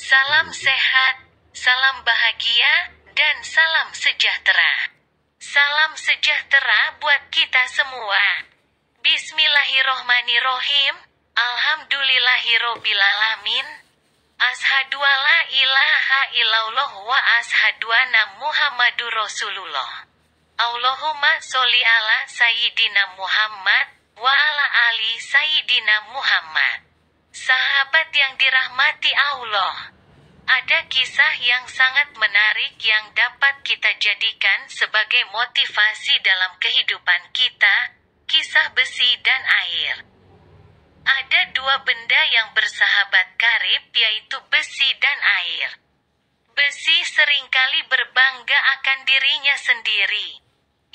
Salam sehat, salam bahagia, dan salam sejahtera. Salam sejahtera buat kita semua. Bismillahirrohmanirrohim. Alhamdulillahirobbilalamin. Ashadu alla ilaha illallah wa ashadu anna Muhammadur Rasulullah. Allahumma sholli ala Sayyidina Muhammad wa ala ali Sayyidina Muhammad. Sahabat yang dirahmati Allah, ada kisah yang sangat menarik yang dapat kita jadikan sebagai motivasi dalam kehidupan kita, kisah besi dan air. Ada dua benda yang bersahabat karib, yaitu besi dan air. Besi seringkali berbangga akan dirinya sendiri.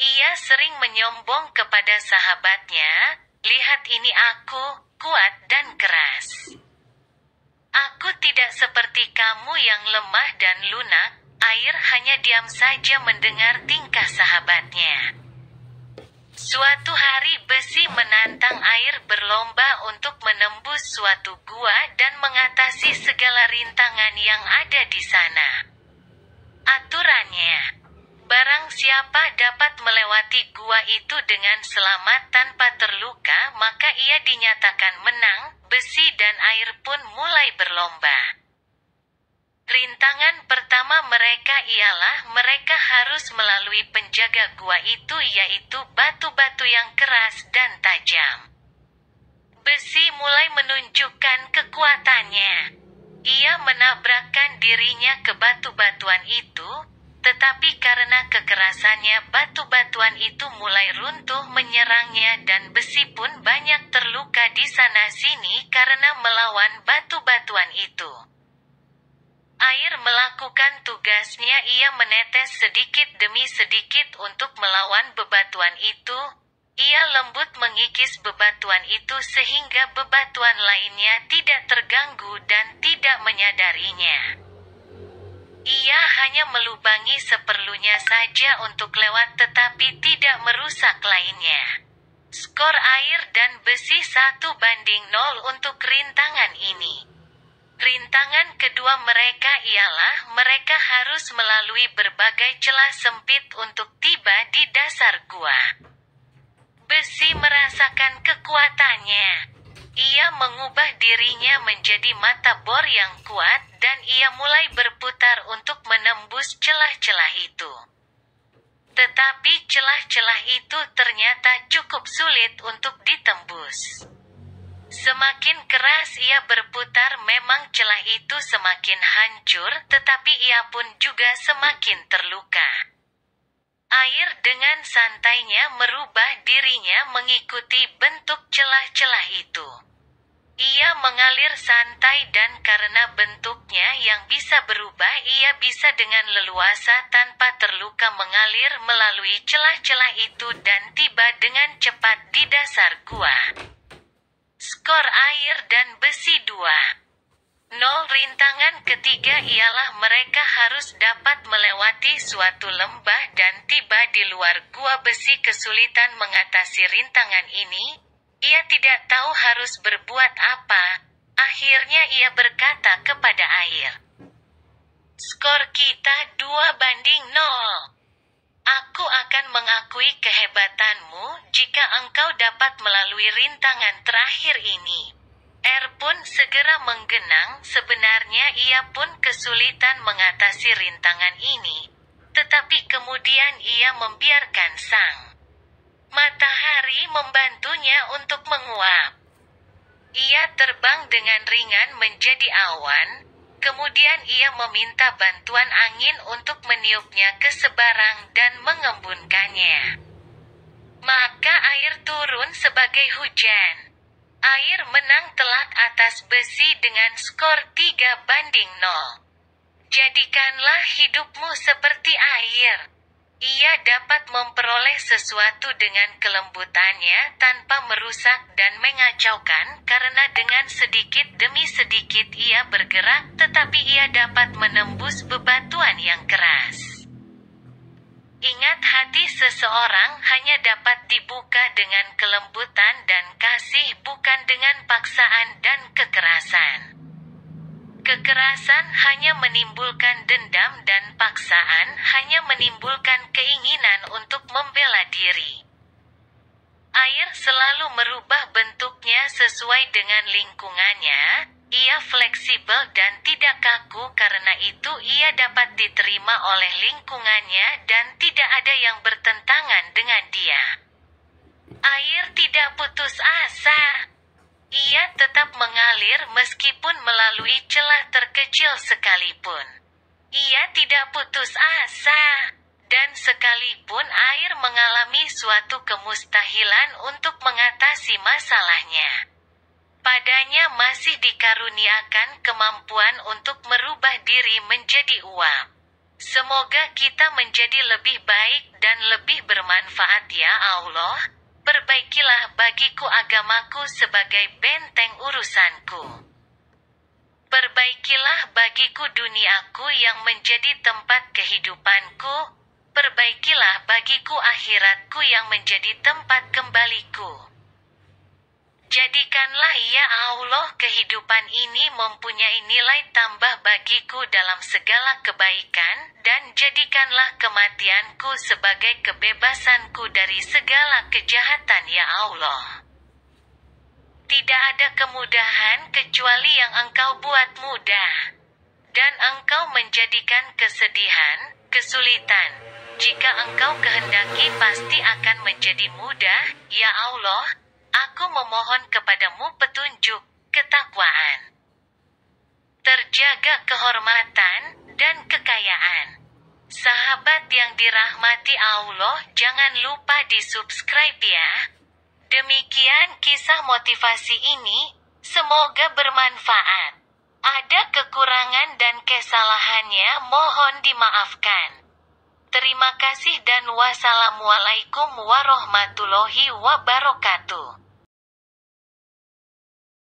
Ia sering menyombong kepada sahabatnya, "Lihat ini aku, kuat dan keras. Aku tidak seperti kamu yang lemah dan lunak." Air hanya diam saja mendengar tingkah sahabatnya. Suatu hari besi menantang air berlomba untuk menembus suatu gua dan mengatasi segala rintangan yang ada di sana. Aturannya, barang siapa dapat melewati gua itu dengan selamat tanpa terluka, maka ia dinyatakan menang. Besi dan air pun mulai berlomba. Rintangan pertama mereka ialah mereka harus melalui penjaga gua itu, yaitu batu-batu yang keras dan tajam. Besi mulai menunjukkan kekuatannya. Ia menabrakkan dirinya ke batu-batuan itu, tetapi karena kekerasannya batu-batuan itu mulai runtuh menyerangnya dan besi pun banyak terluka di sana-sini karena melawan batu-batuan itu. Air melakukan tugasnya, ia menetes sedikit demi sedikit untuk melawan bebatuan itu. Ia lembut mengikis bebatuan itu sehingga bebatuan lainnya tidak terganggu dan tidak menyadarinya. Ia hanya melubangi seperlunya saja untuk lewat tetapi tidak merusak lainnya. Skor air dan besi 1-0 untuk rintangan ini. Rintangan kedua mereka ialah mereka harus melalui berbagai celah sempit untuk tiba di dasar gua. Besi merasakan kekuatannya. Ia mengubah dirinya menjadi mata bor yang kuat dan ia mulai berputar untuk menembus celah-celah itu. Tetapi celah-celah itu ternyata cukup sulit untuk ditembus. Semakin keras ia berputar, memang celah itu semakin hancur, tetapi ia pun juga semakin terluka. Air dengan santainya merubah dirinya mengikuti bentuk celah-celah itu. Ia mengalir santai dan karena bentuknya yang bisa berubah, ia bisa dengan leluasa tanpa terluka mengalir melalui celah-celah itu dan tiba dengan cepat di dasar gua. Skor air dan besi 2-0. Rintangan ketiga ialah mereka harus dapat melewati suatu lembah dan tiba di luar gua. Besi kesulitan mengatasi rintangan ini. Ia tidak tahu harus berbuat apa. Akhirnya ia berkata kepada air, "Skor kita 2-0. Aku akan mengakui kehebatanmu jika engkau dapat melalui rintangan terakhir ini." Air pun segera menggenang. Sebenarnya ia pun kesulitan mengatasi rintangan ini, tetapi kemudian ia membiarkan sang matahari membantunya untuk menguap. Ia terbang dengan ringan menjadi awan. Kemudian ia meminta bantuan angin untuk meniupnya ke sebarang dan mengembunkannya. Maka air turun sebagai hujan. Air menang telak atas besi dengan skor 3-0. Jadikanlah hidupmu seperti air. Ia dapat memperoleh sesuatu dengan kelembutannya tanpa merusak dan mengacaukan, karena dengan sedikit demi sedikit ia bergerak, tetapi ia dapat menembus bebatuan yang keras. Ingat, hati seseorang hanya dapat dibuka dengan kelembutan dan kasih, bukan dengan paksaan dan kekerasan. Kekerasan hanya menimbulkan dendam dan paksaan hanya menimbulkan keinginan untuk membela diri. Air selalu merubah bentuknya sesuai dengan lingkungannya. Ia fleksibel dan tidak kaku, karena itu ia dapat diterima oleh lingkungannya dan tidak ada yang bertentangan dengan dia. Air tidak putus asa. Ia tetap mengalir meskipun melalui celah terkecil sekalipun. Ia tidak putus asa. Dan sekalipun air mengalami suatu kemustahilan untuk mengatasi masalahnya, padanya masih dikaruniakan kemampuan untuk merubah diri menjadi uap. Semoga kita menjadi lebih baik dan lebih bermanfaat ya Allah. Perbaikilah bagiku agamaku sebagai benteng urusanku. Perbaikilah bagiku duniaku yang menjadi tempat kehidupanku. Perbaikilah bagiku akhiratku yang menjadi tempat kembaliku. Jadikanlah ya Allah kehidupan ini mempunyai nilai tambah bagiku dalam segala kebaikan, dan jadikanlah kematianku sebagai kebebasanku dari segala kejahatan ya Allah. Tidak ada kemudahan kecuali yang Engkau buat mudah. Dan Engkau menjadikan kesedihan, kesulitan. Jika Engkau kehendaki pasti akan menjadi mudah, ya Allah. Aku memohon kepadamu petunjuk, ketakwaan, terjaga kehormatan, dan kekayaan. Sahabat yang dirahmati Allah, jangan lupa di-subscribe ya. Demikian kisah motivasi ini, semoga bermanfaat. Ada kekurangan dan kesalahannya mohon dimaafkan. Terima kasih dan wassalamualaikum warahmatullahi wabarakatuh.